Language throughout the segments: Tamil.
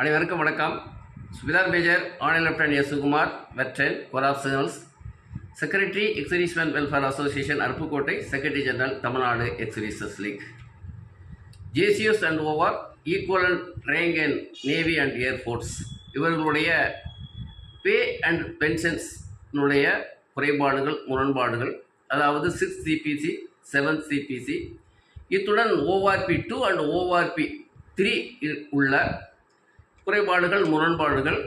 அனைவருக்கும் வணக்கம். சுபிதார் மேஜர், ஆனல் lieutenant S Sukumar, veteran, corps of signals, secretary exservicemen welfare association, Aruppukottai, secretary general, Tamil Nadu exservices league. ஜேசிஎஸ் and over equivalent rank and navy and air force இவர்களுடைய பே அண்ட் பென்ஷன்ஸ்னுடைய குறைபாடுகள், முரண்பாடுகள், அதாவது 6th CPC, 7th CPC, இத்துடன் ORP2 அண்ட் ORP3 உள்ள குறைபாடுகள், முரண்பாடுகள்,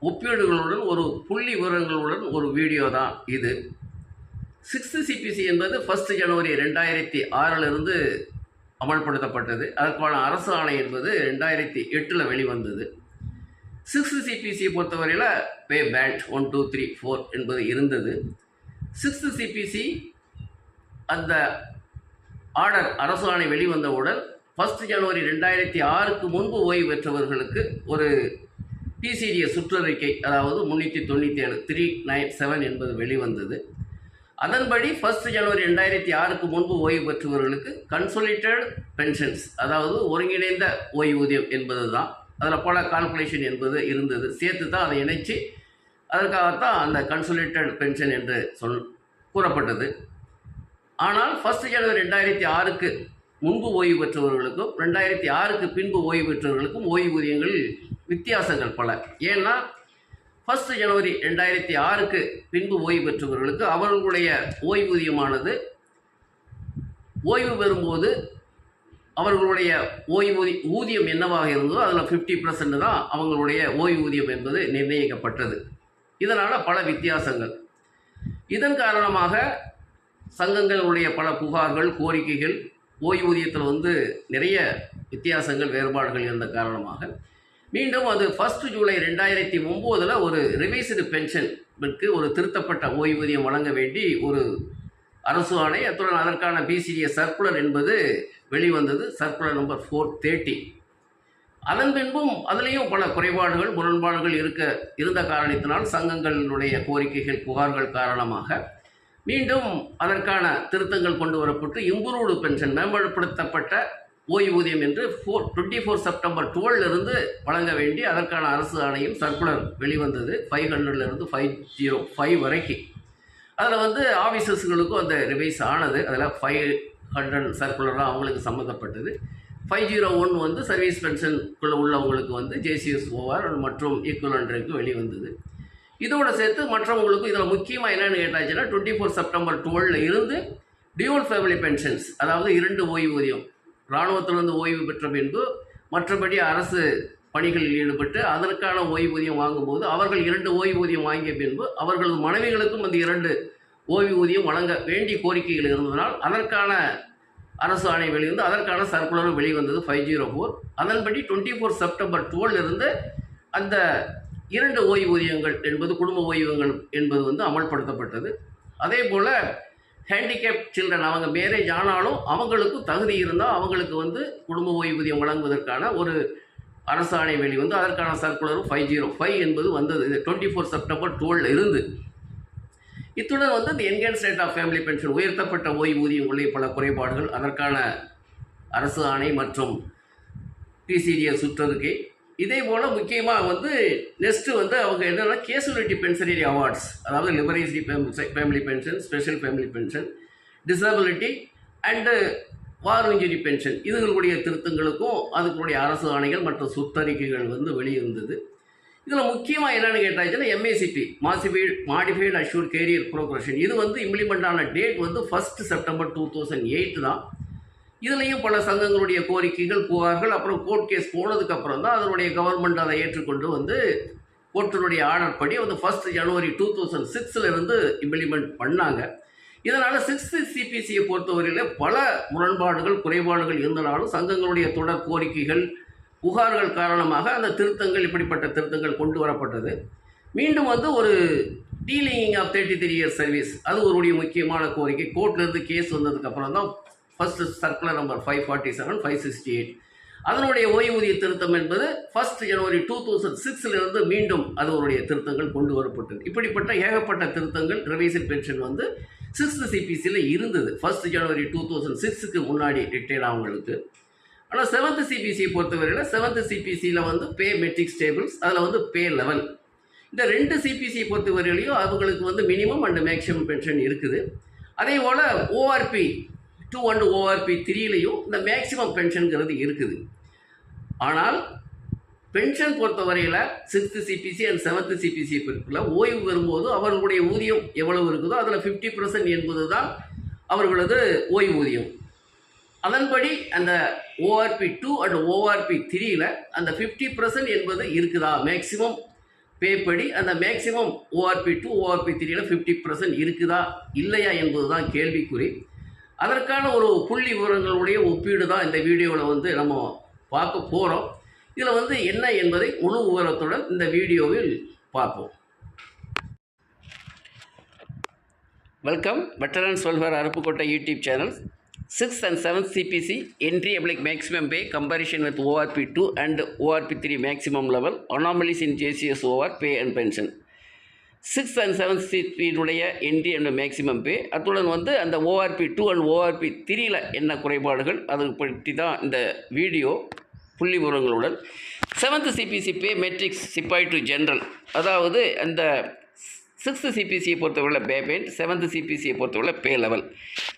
ஒப்பீடுகளுடன் ஒரு புள்ளி விவரங்களுடன் ஒரு வீடியோ தான் இது. 6th CPC என்பது 1 ஜனவரி 2006 அமல்படுத்தப்பட்டது. அதற்கான அரசு ஆணை என்பது 2008 வெளிவந்தது. 6th CPC பொறுத்தவரையில் பே பேண்ட் 1, 2, 3, 4 என்பது இருந்தது. 6th CPC அந்த ஆர்டர், அரசு ஆணை வெளிவந்தவுடன் 1 ஜனவரி 2006 முன்பு ஓய்வு பெற்றவர்களுக்கு ஒரு PCDS சுற்றறிக்கை, அதாவது 397 397 என்பது வெளிவந்தது. அதன்படி 1 ஜனவரி 2006 முன்பு ஓய்வு பெற்றவர்களுக்கு கன்சோலிடேட் பென்ஷன்ஸ், அதாவது ஒருங்கிணைந்த ஓய்வூதியம் என்பது தான். அதில் பல கால்குலேஷன் என்பது இருந்தது, சேர்த்து தான் அதை இணைச்சி அதற்காகத்தான் அந்த கன்சோலிடேட் பென்ஷன் என்று கூறப்பட்டது. ஆனால் 1 ஜனவரி 2006 முன்பு ஓய்வு பெற்றவர்களுக்கும் 2006 பின்பு ஓய்வு பெற்றவர்களுக்கும் ஓய்வூதியங்கள் வித்தியாசங்கள் பல. ஏன்னா 1 ஜனவரி 2006 பின்பு ஓய்வு பெற்றவர்களுக்கு அவர்களுடைய ஓய்வூதியமானது ஓய்வு பெறும்போது அவர்களுடைய ஊதியம் என்னவாக இருந்ததோ அதில் 50% தான் அவங்களுடைய ஓய்வூதியம் என்பது நிர்ணயிக்கப்பட்டது. இதனால் பல வித்தியாசங்கள். இதன் காரணமாக சங்கங்களுடைய பல புகார்கள், கோரிக்கைகள், ஓய்வூதியத்தில் நிறைய வித்தியாசங்கள், வேறுபாடுகள் இருந்த காரணமாக மீண்டும் அது 1 ஜூலை 2009 ஒரு ரிவைஸ்டு பென்ஷனுக்கு ஒரு திருத்தப்பட்ட ஓய்வூதியம் வழங்க வேண்டி ஒரு அரசு ஆணை, அத்துடன் அதற்கான PCDS சர்க்குலர் என்பது வெளிவந்தது, சர்க்குலர் நம்பர் 430. அதன் பின்பும் அதிலேயும் பல குறைபாடுகள், முரண்பாடுகள் இருந்த காரணத்தினால் சங்கங்களுடைய கோரிக்கைகள், புகார்கள் காரணமாக மீண்டும் அதற்கான திருத்தங்கள் கொண்டு வரப்பட்டு இம்ப்ரூவ்டு பென்ஷன், மேம்படுத்தப்பட்ட ஓய்வூதியம் என்று 24 செப்டம்பர் 12 வழங்க வேண்டி அதற்கான அரசு ஆணையம் சர்க்குலர் வெளிவந்தது. 500 505 வரைக்கும். அதில் ஆஃபீஸர்ஸுகளுக்கும் அந்த ரிவைஸ் ஆனது. அதில் 500 சர்க்குலர் தான் அவங்களுக்கு சம்மந்தப்பட்டது. 501 சர்வீஸ் பென்ஷனுக்குள்ளே உள்ளவங்களுக்கு JCS OR மற்றும் ஈக்குவலன்ட் ரேங்க் வெளிவந்தது. இதோடு சேர்த்து மற்றவங்களுக்கும் இதில் முக்கியமாக என்னென்னு கேட்டாச்சுன்னா 24 செப்டம்பர் 12 இருந்து டியூவல் ஃபேமிலி பென்ஷன்ஸ், அதாவது 2 ஓய்வூதியம், இராணுவத்திலிருந்து ஓய்வு பெற்ற பின்பு மற்றபடி அரசு பணிகளில் ஈடுபட்டு அதற்கான ஓய்வூதியம் வாங்கும்போது அவர்கள் 2 ஓய்வூதியம் வாங்கிய பின்பு அவர்களது மனைவிகளுக்கும் அந்த 2 ஓய்வூதியம் வழங்க வேண்டிய கோரிக்கைகள் இருந்ததனால் அதற்கான அரசு ஆணை வெளிவந்து அதற்கான சர்க்குலரும் வெளிவந்தது 504. அதன்படி 24 செப்டம்பர் 12 இருந்து அந்த 2 ஓய்வூதியங்கள் என்பது, குடும்ப ஓய்வூதியங்கள் என்பது அமல்படுத்தப்பட்டது. அதே போல் ஹேண்டிகேப் சில்ட்ரன், அவங்க மேரேஜ் ஆனாலும் அவங்களுக்கும் தகுதி இருந்தால் அவங்களுக்கு குடும்ப ஓய்வூதியம் வழங்குவதற்கான ஒரு அரசாணை வெளிவந்து அதற்கான சர்க்குலரும் 505 என்பது வந்தது. இது 24 செப்டம்பர் 12 இருந்து. இத்துடன் இந்த enhanced rate of family pension, உயர்த்தப்பட்ட ஓய்வூதியம் உள்ள பல குறைபாடுகள், அதற்கான அரசு ஆணை மற்றும் PCDS சுற்றறிக்கை. இதே போல் முக்கியமாக நெக்ஸ்ட்டு அவங்க என்னென்னா கேசுவலிட்டி பென்ஷனரி அவார்ட்ஸ், அதாவது liberalised family pension, special family pension, disability and war injury pension, இதுகளுடைய திருத்தங்களுக்கும் அதுக்குடைய அரசு ஆணைகள் மற்றும் சுற்றறிக்கைகள் வெளியிருந்தது. இதில் முக்கியமாக என்னென்னு கேட்டாச்சுன்னா MACP, modified assured career progression, இது இம்ப்ளிமெண்ட் ஆன டேட் 1 செப்டம்பர் 2008 தான். இதுலேயும் பல சங்கங்களுடைய கோரிக்கைகள், புகார்கள், அப்புறம் கோர்ட் கேஸ் போனதுக்கப்புறம் தான் அதனுடைய கவர்மெண்ட் அதை ஏற்றுக்கொண்டு கோர்ட்டினுடைய ஆர்டர் படி 1 ஜனவரி 2006 இம்ப்ளிமெண்ட் பண்ணாங்க. இதனால் 6th CPCயை பொறுத்தவரையில் பல முரண்பாடுகள், குறைபாடுகள் இருந்தனாலும் சங்கங்களுடைய தொடர் கோரிக்கைகள், புகார்கள் காரணமாக அந்த திருத்தங்கள், இப்படிப்பட்ட திருத்தங்கள் கொண்டு வரப்பட்டது. மீண்டும் ஒரு டீலிங்கிங் ஆஃப் 33 இயர்ஸ் சர்வீஸ், அது ஒரு முக்கியமான கோரிக்கை. கோர்ட்லேருந்து கேஸ் வந்ததுக்கப்புறம் தான் ஃபஸ்ட்டு சர்க்குலர் நம்பர் 547 568 அதனுடைய ஓய்வூதிய திருத்தம் என்பது 1 ஜனவரி 2006 மீண்டும் அதனுடைய திருத்தங்கள் கொண்டு வரப்பட்டது. இப்படிப்பட்ட ஏகப்பட்ட திருத்தங்கள் ரிவைஸ்டு பென்ஷன் 6th CPCயில் இருந்தது. 1 ஜனவரி 2006 முன்னாடி ரிட்டையர்ட் ஆனவங்களுக்கு ஆனால் 7th சிபிசியை பொறுத்தவரையில் 7th சிபிசியில் வந்து பே மெட்ரிக்ஸ் டேபிள்ஸ், அதில் வந்து பே லெவல். இந்த 2 சிபிசியை பொறுத்தவரையிலையும் அவங்களுக்கு வந்து மினிமம் அண்ட் மேக்ஸிமம் பென்ஷன் இருக்குது. அதே போல் ஓஆர்பி 2 அண்ட் ஓஆர்பி 3லையும் இந்த மேக்ஸிமம் பென்ஷனுங்கிறது இருக்குது. ஆனால் பென்ஷன் பொறுத்தவரையில் 6th CBC and 7th CBC பிரிவில் ஓய்வு வரும்போது அவர்களுடைய ஊதியம் எவ்வளவு இருக்குதோ அதில் 50% என்பது தான் அவர்களது ஓய்வூதியம். அதன்படி அந்த ஓஆர்பி 2 அண்ட் ஓஆர்பி 3யில் அந்த 50% என்பது இருக்குதா, மேக்ஸிமம் பே படி அந்த மேக்ஸிமம் ஓஆர்பி 2 ஓஆர்பி 3யில் 50% இருக்குதா இல்லையா என்பது தான் கேள்விக்குறி. அதற்கான ஒரு புள்ளி விவரங்களுடைய ஒப்பீடு தான் இந்த வீடியோவில் வந்து நம்ம பார்க்க போகிறோம். இதில் வந்து என்ன என்பதை முழு விவரத்துடன் இந்த வீடியோவில் பார்ப்போம். Welcome veterans welfare Aruppukottai YouTube channel. 6th and 7th CPC entry maximum pay comparison with ORP 2 and ORP 3 maximum level, anomalies in JCS OR pay and pension. 6th and 7th CPC உடைய entry and maximum pay, அத்துடன் வந்து அந்த ORP 2 and ORP 3ல என்ன குறைபாடுகள் அது பற்றி தான் இந்த வீடியோ புள்ளி விவரங்களுடன். 7th CPC பே மெட்ரிக்ஸ் சிப்பாய் டு ஜென்ரல், அதாவது அந்த 6th சிபிசியை பொறுத்தவரை பே பேண்ட், 7th சிபிசியை பொறுத்தவரை pay level.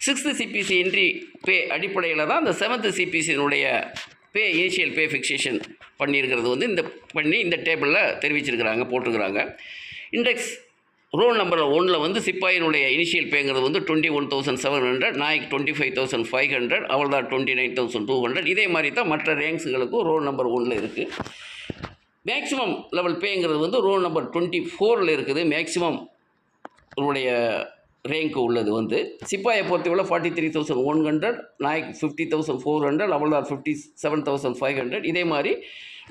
6th CPC entry pay அடிப்படையில் தான் அந்த 7th சிபிசியினுடைய பே இனிஷியல் பே ஃபிக்ஸேஷன் பண்ணியிருக்கிறது வந்து இந்த டேபிளில் தெரிவிச்சிருக்கிறாங்க, போட்டிருக்கிறாங்க. இண்டெக்ஸ் ரோல் நம்பர் 1ல் வந்து சிப்பாயினுடைய இனிஷியல் பேங்கிறது வந்து 21,700, நாய்க்கு 25,500, அவள்தான் 29,200. இதே மாதிரி தான் மற்ற ரேங்க்ஸுகளுக்கும் ரோல் நம்பர் 1ல் இருக்குது. மேக்ஸிமம் லெவல் பேங்கிறது வந்து ரோல் நம்பர் 24ல் இருக்குது. மேக்ஸிமம் உடைய ரேங்க்கு உள்ளது வந்து சிப்பாயை பொறுத்தவரை 43,100, நாய்க்கு 50,400, அவள்தார் 57,500. இதே மாதிரி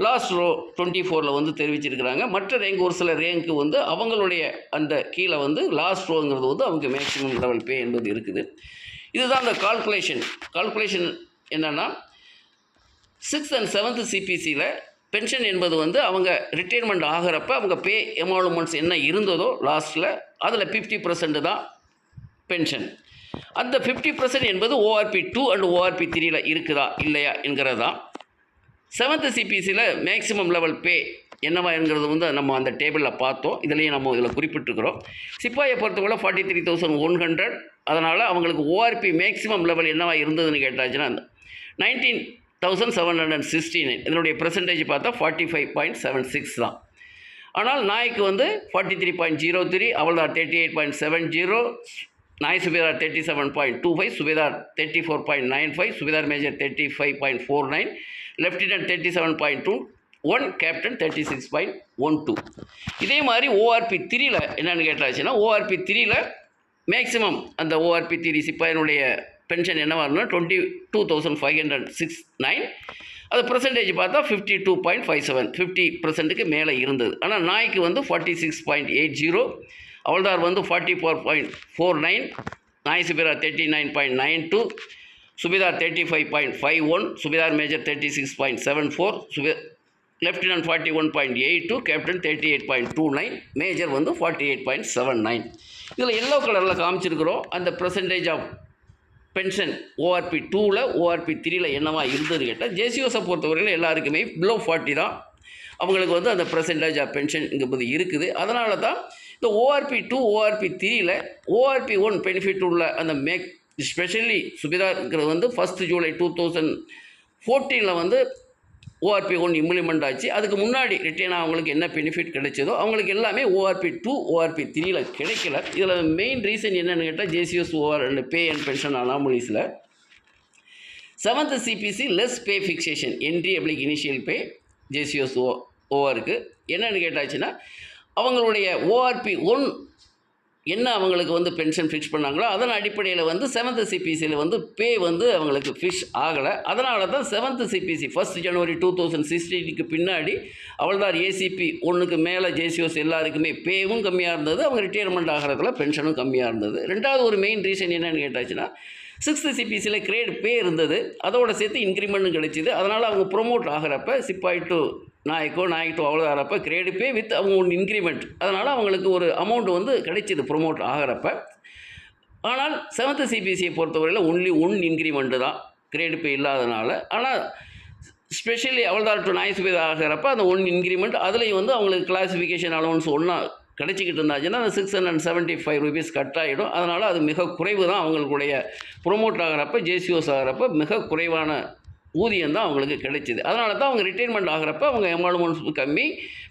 லாஸ்ட் ரோ 24ல் வந்து தெரிவிச்சிருக்கிறாங்க. மற்ற ரேங்க் ஒரு சில ரேங்க்கு வந்து அவங்களுடைய அந்த கீழே வந்து லாஸ்ட் ரோங்கிறது வந்து அவங்க மேக்ஸிமம் லெவல் பே என்பது இருக்குது. இதுதான் அந்த கால்குலேஷன் என்னென்னா 6th and 7th சிபிசியில் பென்ஷன் என்பது வந்து அவங்க ரிட்டையர்மெண்ட் ஆகிறப்ப அவங்க பே எமாலுமெண்ட்ஸ் என்ன இருந்ததோ லாஸ்ட்டில் அதில் 50% தான் பென்ஷன். அந்த 50% என்பது ஓஆர்பி 2 அண்ட் ஓஆர்பி 3யில் இருக்குதா இல்லையா என்கிறது தான். 7th சிபிசியில் மேக்ஸிமம் லெவல் பே என்னவா என்கிறது வந்து நம்ம அந்த டேபிளில் பார்த்தோம். இதுலேயும் நம்ம இதில் குறிப்பிட்டிருக்கிறோம். சிப்பாயை பொறுத்தவரை 43,100, அதனால் அவங்களுக்கு ஓஆர்பி மேக்ஸிமம் லெவல் என்னவா இருந்ததுன்னு கேட்டாச்சுன்னா 19,769. இதனுடைய பெர்சன்டேஜ் பார்த்தா 45.76 தான். ஆனால் நாய்க்கு வந்து 43.03, அவள்தார் 38.70, நாய் சுபேதார் 37.25, சுபேதார் 34.95, சுபேதார் மேஜர் 35.49, லெஃப்டினன்ட் 37.21, கேப்டன் 36.12. இதே மாதிரி ஓஆர்பி 3யில் என்னென்னு கேட்டாச்சுன்னா ஓஆர்பி 3யில் மேக்ஸிமம் அந்த ஓஆர்பி 3 சிப்பாயினுடைய பென்ஷன் என்னவாக இருந்தால் 22,569. அது பர்சன்டேஜ் பார்த்தா 52.57, 50%க்கு மேலே இருந்தது. ஆனால் நாய்க்கு வந்து 46.80, அவள்தார் வந்து 44.49, நாய் சுபேதார் 39.92, சுபேதார் 35.51, சுபேதார் மேஜர் 36.74, லெஃப்டினன்ட் 41.82, கேப்டன் 38.29, மேஜர் வந்து 48.79. இதில் எல்லோ கலரில் காமிச்சிருக்கிறோம் அந்த பர்சன்டேஜ் ஆஃப் பென்ஷன் ஓஆர்பி 2ல் ஓஆர்பி 3யில் என்னவா இருந்தது கேட்டால் ஜேசிஓஸை பொறுத்தவரையில் எல்லாருக்குமே பிலோ 40 தான் அவங்களுக்கு வந்து அந்த பர்சன்டேஜ் ஆஃப் பென்ஷன் இங்கே இருக்குது. அதனால தான் இந்த ஓஆர்பி 2 ஓஆர்பி 3யில் ஓஆர்பி 1 பெனிஃபிட் உள்ள அந்த ஸ்பெஷலி சுபிதாங்கிறது வந்து 1st ஜூலை 2014ல் வந்து ஓஆர்பி 1 இம்ப்ளிமெண்ட் ஆச்சு. அதுக்கு முன்னாடி ரிட்டைன் அவங்களுக்கு என்ன பெனிஃபிட் கிடைச்சதோ அவங்களுக்கு எல்லாமே ஓஆர்பி 2 ஓஆர்பி 3யில் கிடைக்கல. இதில் மெயின் ரீசன் என்னென்னு கேட்டால் ஜேசிஎஸ் OR and pay and pension அனாமலிஸில் 7th CPC less pay fixation entry அப்ளிக் இனிஷியல் பே ஜேசிஎஸ் ஓஆருக்கு என்னென்னு கேட்டாச்சுன்னா அவங்களுடைய ஓஆர்பி 1 என்ன அவங்களுக்கு வந்து பென்ஷன் ஃபிக்ஸ் பண்ணாங்களோ அதன் அடிப்படையில் வந்து 7th சிபிசியில் வந்து பே வந்து அவங்களுக்கு ஃபிக்ஸ் ஆகலை. அதனால தான் 7th சிபிசி 1st ஜனவரி 2016க்கு பின்னாடி அவள்தார் ஏசிபி 1க்கு மேலே ஜேசிஓஸ் எல்லாருக்குமே பேவும் கம்மியாக இருந்தது, அவங்க ரிட்டையர்மெண்ட் ஆகிறதுல பென்ஷனும் கம்மியாக இருந்தது. ரெண்டாவது ஒரு மெயின் ரீசன் என்னென்னு கேட்டாச்சுன்னா 6th சிபிசியில் கிரேட் பே இருந்தது, அதோட சேர்த்து இன்க்ரிமெண்ட்டும் கிடைச்சிது. அதனால் அவங்க ப்ரொமோட் ஆகிறப்ப சிப்பாய் டு நாய்க்கு அவ்வளோதாரப்போ கிரேடு பே வித் அவங்க ஒன்று இன்க்ரிமெண்ட், அதனால் அவங்களுக்கு ஒரு அமௌண்ட் வந்து கிடைச்சிது ப்ரொமோட் ஆகிறப்ப. ஆனால் 7th சிபிசியை பொறுத்தவரையில் ஒன்லி 1 இன்க்ரிமெண்ட்டு தான் கிரேடு பே இல்லாதனால. ஆனால் ஸ்பெஷலி அவள்தார் டு நாய்ஸ் பே ஆகிறப்ப அந்த ஒன் இன்க்ரிமெண்ட் அதுலேயும் வந்து அவங்களுக்கு கிளாஸிஃபிகேஷன் அலவன்ஸ் ஒன்றா கிடச்சிக்கிட்டு இருந்தாச்சுன்னா அந்த ₹675 கட் ஆகிடும். அதனால் அது மிக குறைவு தான் அவங்களுடைய ப்ரொமோட் ஆகிறப்ப ஜேசிஓஸ் ஆகிறப்ப மிக குறைவான ஊதியம் தான் அவங்களுக்கு கிடைச்சிது. அதனால தான் அவங்க ரிட்டைர்மெண்ட் ஆகிறப்ப அவங்க எம்பாலுமெண்ட்ஸ் கம்மி,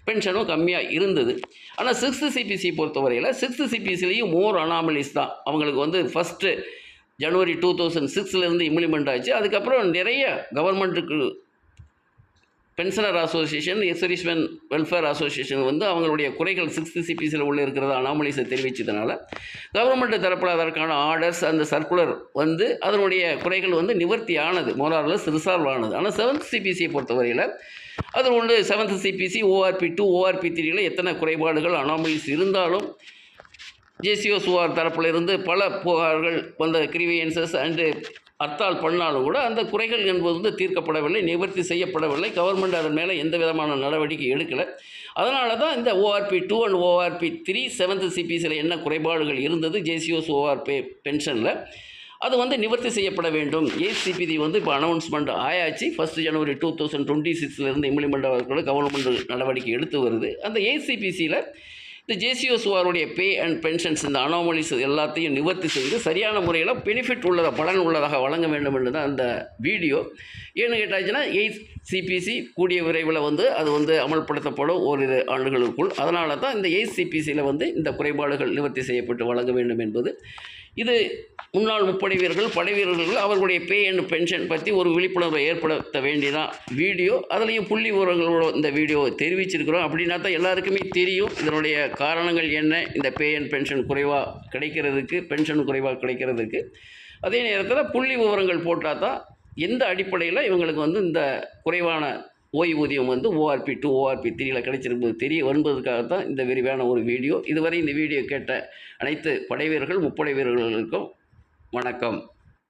பென்ஷனும் கம்மியாக இருந்தது. ஆனால் 6th சிபிசி பொறுத்தவரையில் 6th சிபிசிலையும் மோர் அனாமலிஸ் தான். அவங்களுக்கு வந்து ஃபஸ்ட்டு ஜனவரி 2006 இம்ப்ளிமெண்ட் ஆச்சு. அதுக்கப்புறம் நிறைய கவர்மெண்ட்டுக்கு pensioner association, ex-servicemen welfare association வந்து அவங்களுடைய குறைகள் 6th சிபிசியில் உள்ள இருக்கிறத அனாமலிஸை தெரிவித்ததுனால கவர்மெண்ட் தரப்பில் அதற்கான ஆர்டர்ஸ் அந்த சர்க்குலர் வந்து அதனுடைய குறைகள் வந்து நிவர்த்தி ஆனது, மோரார்லெஸ் ரிசால்வ் ஆனது. ஆனால் 7th சிபிசியை பொறுத்தவரையில் அது உண்டு. 7th சிபிசி ORP2 ORP3யில் எத்தனை குறைபாடுகள் அனாமலிஸ் இருந்தாலும் ஜேசிஓஸ் ஓஆர் தரப்பிலிருந்து பல புகார்கள் வந்த கிரீவியன்சஸ் அண்டு ஹர்த்தால் பண்ணாலும் கூட அந்த குறைகள் என்பது வந்து தீர்க்கப்படவில்லை, நிவர்த்தி செய்யப்படவில்லை. கவர்மெண்ட் அதன் மேலே எந்த விதமான நடவடிக்கை எடுக்கலை. அதனால தான் இந்த ORP2 அண்ட் ORP3 7th சிபிசியில் என்ன குறைபாடுகள் இருந்தது ஜேசிஓஸ் ஓஆர் பென்ஷனில் அது வந்து நிவர்த்தி செய்யப்பட வேண்டும். 8th சிபிசி வந்து இப்போ அனௌன்ஸ்மெண்ட் ஆயாச்சு. 1 ஜனவரி 2026 இம்ப்ளிமெண்ட் ஆகிறதுக்குள்ள கவர்மெண்ட் நடவடிக்கை எடுத்து வருது. அந்த 8th சிபிசியில் இந்த ஜேசிஓஸ் ஓஆருடைய பே அண்ட் பென்ஷன்ஸ் இந்த அனாமலிஸ் எல்லாத்தையும் நிவர்த்தி செய்து சரியான முறையில் பெனிஃபிட் உள்ளதாக பலன் உள்ளதாக வழங்க வேண்டும் என்று தான் அந்த வீடியோ. ஏன்னு கேட்டாச்சுன்னா 8th சிபிசி கூடிய விரைவில் வந்து அது வந்து அமல்படுத்தப்படும் ஓரிரு ஆண்டுகளுக்குள். அதனால தான் இந்த 8th சிபிசியில் வந்து இந்த குறைபாடுகள் நிவர்த்தி செய்யப்பட்டு வழங்க வேண்டும் என்பது. இது முன்னாள் முப்படை வீரர்கள், படை வீரர்கள் அவர்களுடைய பே அண்ட் பென்ஷன் பற்றி ஒரு விழிப்புணர்வை ஏற்படுத்த வேண்டியதான் வீடியோ. அதுலேயும் புள்ளி விவரங்களோட இந்த வீடியோவை தெரிவிச்சிருக்கிறோம். அப்படின்னா தான் எல்லாருக்குமே தெரியும் இதனுடைய காரணங்கள் என்ன, இந்த பே அண்ட் பென்ஷன் குறைவாக கிடைக்கிறதுக்கு, பென்ஷன் குறைவாக கிடைக்கிறதுக்கு. அதே நேரத்தில் புள்ளி விவரங்கள் போட்டால் தான் எந்த அடிப்படையில் இவங்களுக்கு வந்து இந்த குறைவான ஓய்வூதியம் வந்து ORP2 ORP3யில் கிடைச்சிருப்பது தெரிய வருவதற்காகத்தான் இந்த விரிவான ஒரு வீடியோ. இதுவரை இந்த வீடியோ கேட்ட அனைத்து படை வீரர்கள், முப்படை வீரர்களுக்கும் வணக்கம்.